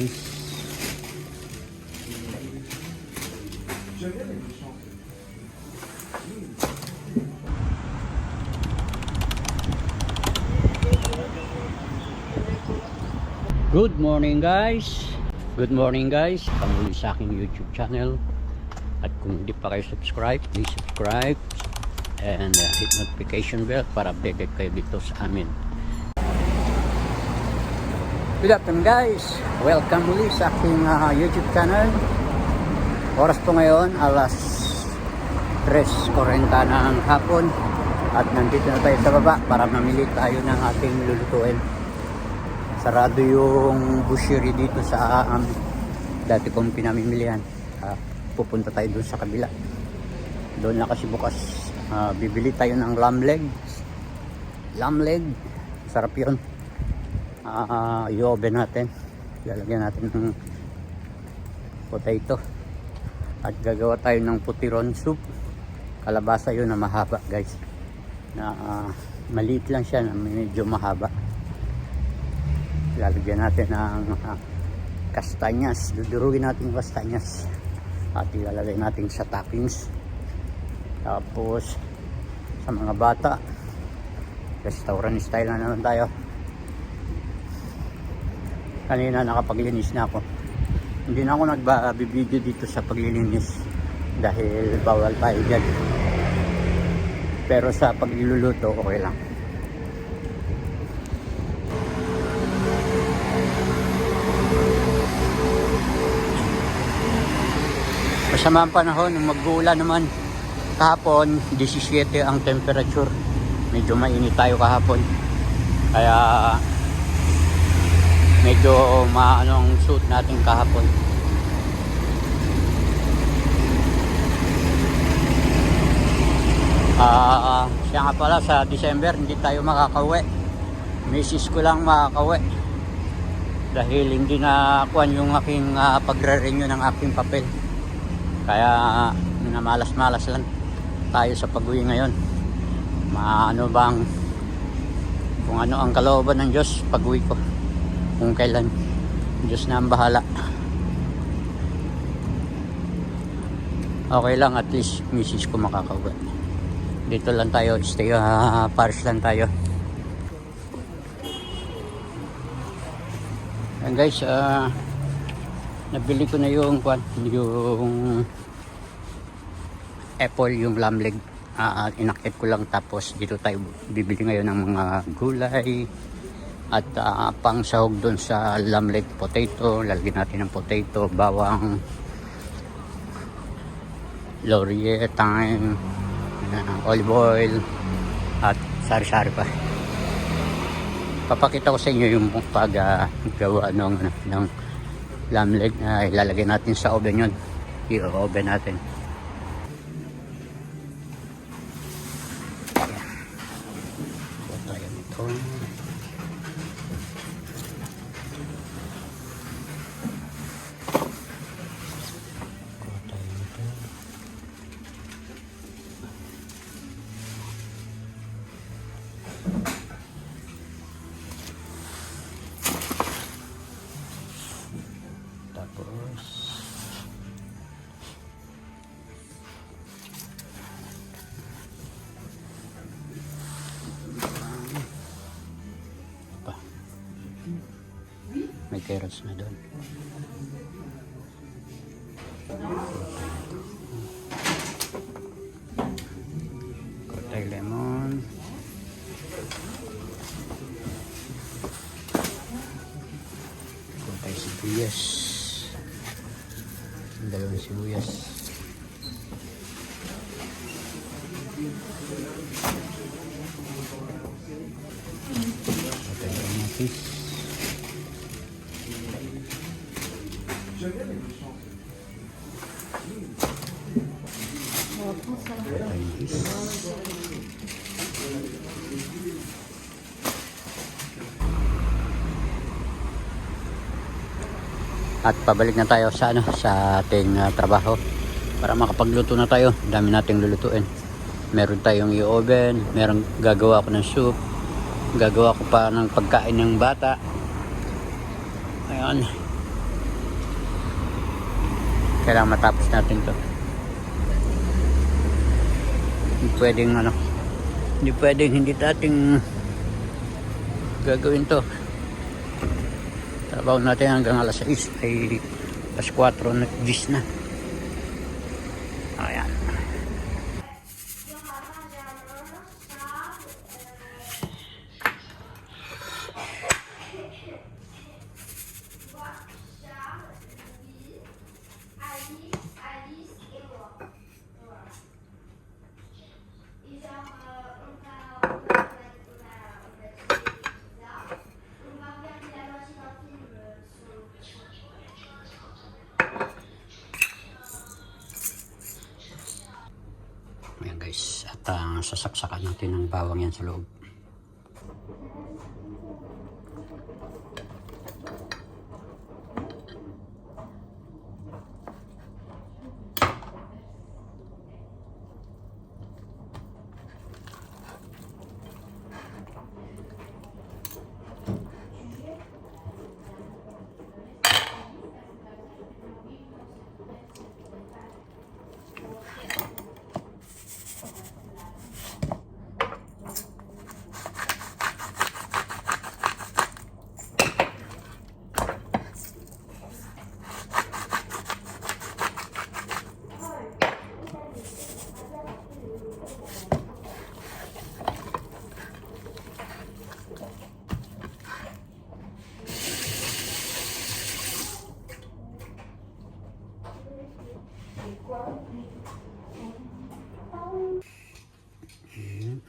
fish. Good morning guys. Good morning guys. Pamuli sa aking YouTube channel. At kung hindi pa kayo subscribe, please subscribe and hit notification bell para updated kayo dito sa amin. Good afternoon guys. Welcome muli sa aking YouTube channel. Oras po ngayon alas 3:40 ng hapon. At nandito na tayo sa baba para mamili tayo ng ating lulutuin. Sarado yung butchery dito sa dati kong pinamimilihan. Pupunta tayo doon sa kabila. Doon na kasi bukas. Bibili tayo ng lamb leg. Lamb leg. Sarap yun. I-oven natin. Lalagyan natin ng potato. At gagawa tayo ng putiron soup. Kalabasa yun na mahaba guys. Na maliit lang siya na medyo mahaba. Lalagyan natin ng kastanyas. Dudurugin natin yung kastanyas at ilalagay natin sa toppings. Tapos sa mga bata, restaurant style na naman tayo. Kanina nakapaglinis na ako. Hindi na ako nagbibideo dito sa paglilinis dahil bawal tayo dyan. Pero sa pagluluto okay lang. Masama ang panahon, mag-uulan naman. Kahapon 17 ang temperature. Medyo mainit tayo kahapon. Kaya medyo maano ang suit natin kahapon. Siya nga pala sa December hindi tayo makakauwi. Misis ko lang makakauwi. Dahil hindi na kuwan yung aking pagre-renew ng aking papel. Kaya namalas-malas lang tayo sa pag-uwi ngayon. Maano bang kung ano ang kalooban ng Diyos pag-uwi ko. Kung kailan Diyos na ang bahala. Okay lang, at least misis ko makakauwi. Dito lang tayo, stay Paris lang tayo. And guys, nabili ko na yung apple, yung lamb leg. Inakit ko lang, tapos dito tayo bibili ngayon ng mga gulay at pang sahog doon sa lamb leg. Potato, lalagyan natin ng potato, bawang, laurier, thyme, olive oil at sari-sari pa. Papakita ko sa inyo yung paggawa ng lamb leg na ilalagay natin sa oven yun. I-oven natin. So tayo nito. May carrots na doon. Kotay lemon. Kotay sibuyas. Dalawang sibuyas. Kotay kamatis. At pabalik na tayo sa sa ating trabaho para makapagluto na tayo. Dami nating lulutuin. Meron tayong i-oven, meron gagawa ako ng soup, gagawa ko pa ng pagkain ng bata. Ayun. Kailangan matapos natin to. Hindi pwedeng hindi natin gagawin to. Trabaho natin hanggang alas 6 ay alas 4 na 10 na. Ayan. Ayan guys, at sasaksakan natin ng bawang yan sa loob.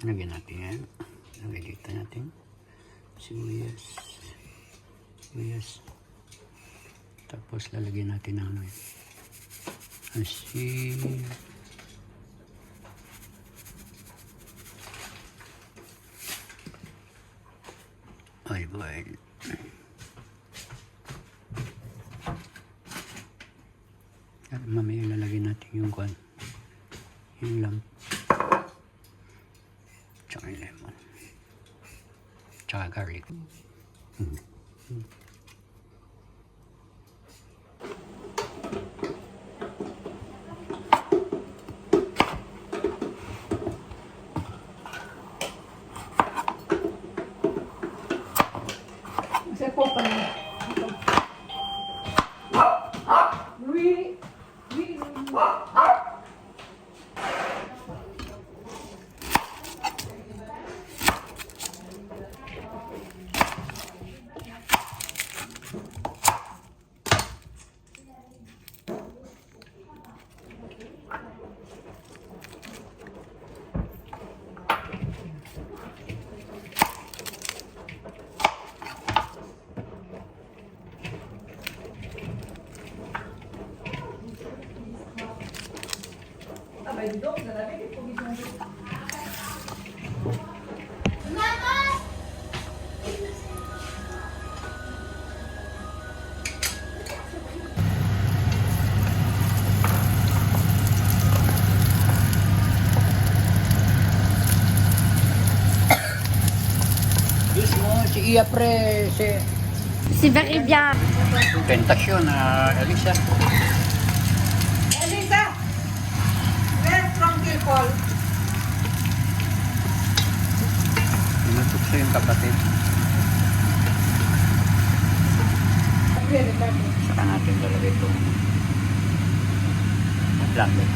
Lagyan natin yan. Lagyan dito natin. Sibuyas. Tapos lalagyan natin ng ano yun. Asin. Olive oil. At mamaya lalagyan natin yung kwan. Yung lamp. Tsaka yung lemon. Tsaka garlic. Você poupa, né? Oui. Si Iya pre, C'est very bien. tentasyon Elisa. Elisa, where's Frankie Paul? Inutukso yung kapatid. Saka natin talaga itong blanket.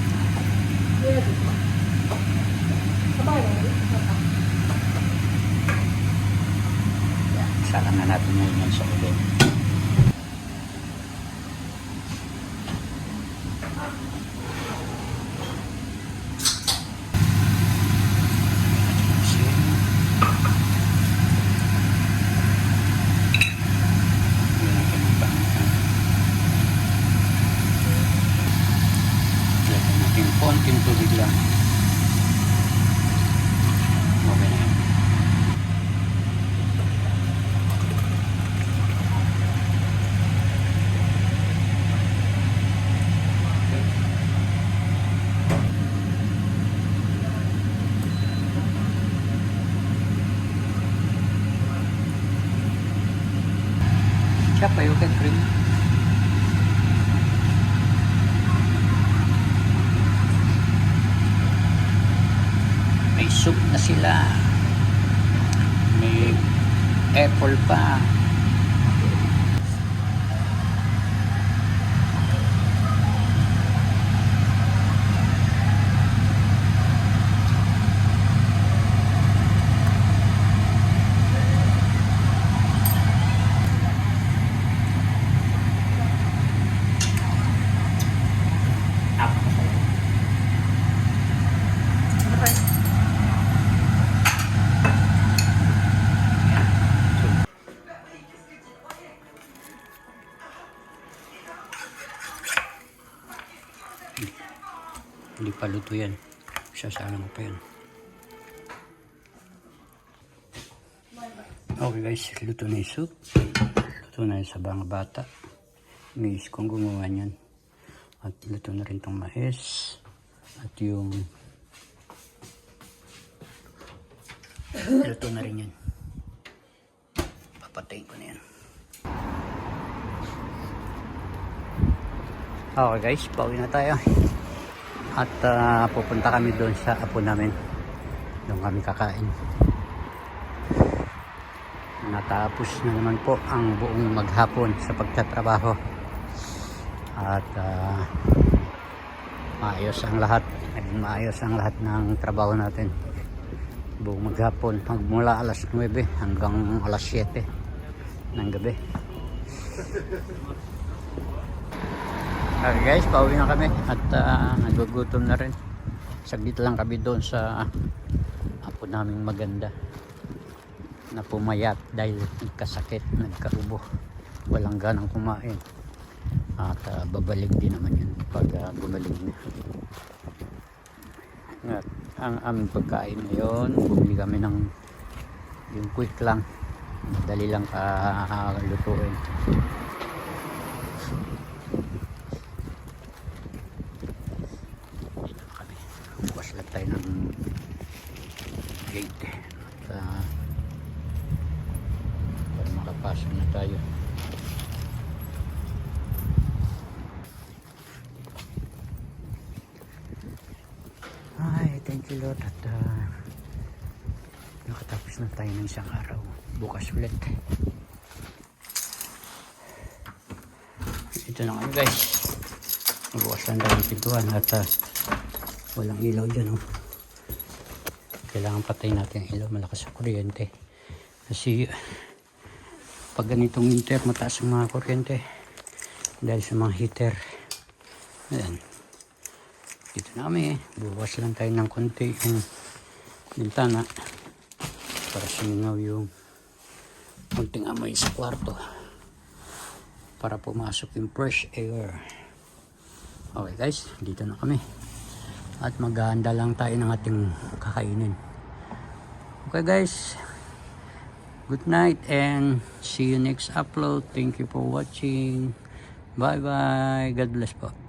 Saka na natin ngayon yan sa ulo. Konting tubig lang. Okay na yan. Siya pa yung cream. soup na sila. May apple pa. Hindi pa luto yan. Sasala mo pa yan. Okay guys, luto na yung soup. Luto na yung sa mga bata. Miss kong gumawa niyan. At luto na rin tong mais. At yung luto na rin yan. Papatayin ko na yan. Okay guys, pauwi na tayo. At pupunta kami doon sa apo namin. Doon kami kakain. Natapos na naman po ang buong maghapon sa pagtatrabaho. At maayos ang lahat. Maayos ang lahat ng trabaho natin. Buong maghapon. Magmula alas 9 hanggang alas 7 ng gabi. Okay guys, pauwi na kami at nagugutom na rin. Saglit lang kami doon sa apo naming maganda na pumayat dahil nagkasakit, nagkaubo, walang ganang kumain. At babalik din naman yun pag gumaling na. At ang aming pagkain ngayon, bumili kami ng yung quick lang, madali lang lutuin. Tayo ng gate at para makapasok na tayo. Ay, thank you Lord at nakatapos na tayo ng isang araw. Bukas ulit. Ito na nga guys, bukas lang tayo ng pintuan at walang ilaw dyan, oh. Kailangan patayin natin ang ilaw, malakas ang kuryente. Kasi pag ganitong winter, mataas ang mga kuryente dahil sa mga heater. Ayan. Dito na kami. Bukas lang tayo ng konti yung bintana para sumingaw yung konting amoy sa kwarto para pumasok yung fresh air. Okay guys, dito na kami. At maghahanda lang tayo ng ating kakainin. Okay guys, good night and see you next upload. Thank you for watching. Bye bye. God bless po.